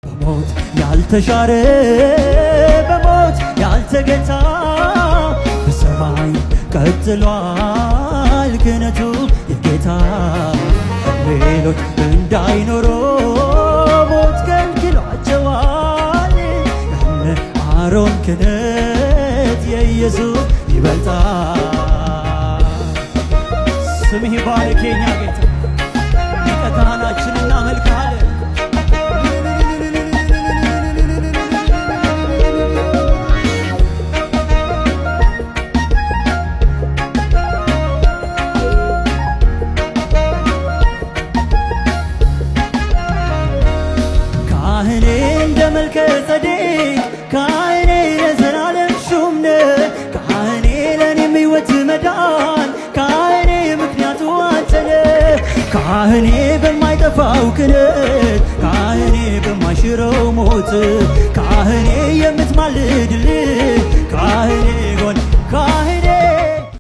በሞት ያልተሻረ በሞት ያልተገታ በሰማይ ቀጥሏል ክህነቱ የጌታ ሌሎች እንዳይኖሩ ሞት ከልክሏቸዋል። ያነ አሮን ክህነት የኢየሱስ ይበልጣል። ስምህ ይባረክ የኛ ጌታ ሊቀ ካህናችን እናመልክሃለን። ካህኔ እንደ መልከ ጼዴቅ ካህኔ ለዘላለም ሹም ነህ። ካህኔ ለእኔም ሕይወት መዳን ካህኔ ምክንያቱ አንተ ነህ። ካህኔ በማይጠፋው ክህነት ካህኔ በማይሽረው ሞት ካህኔ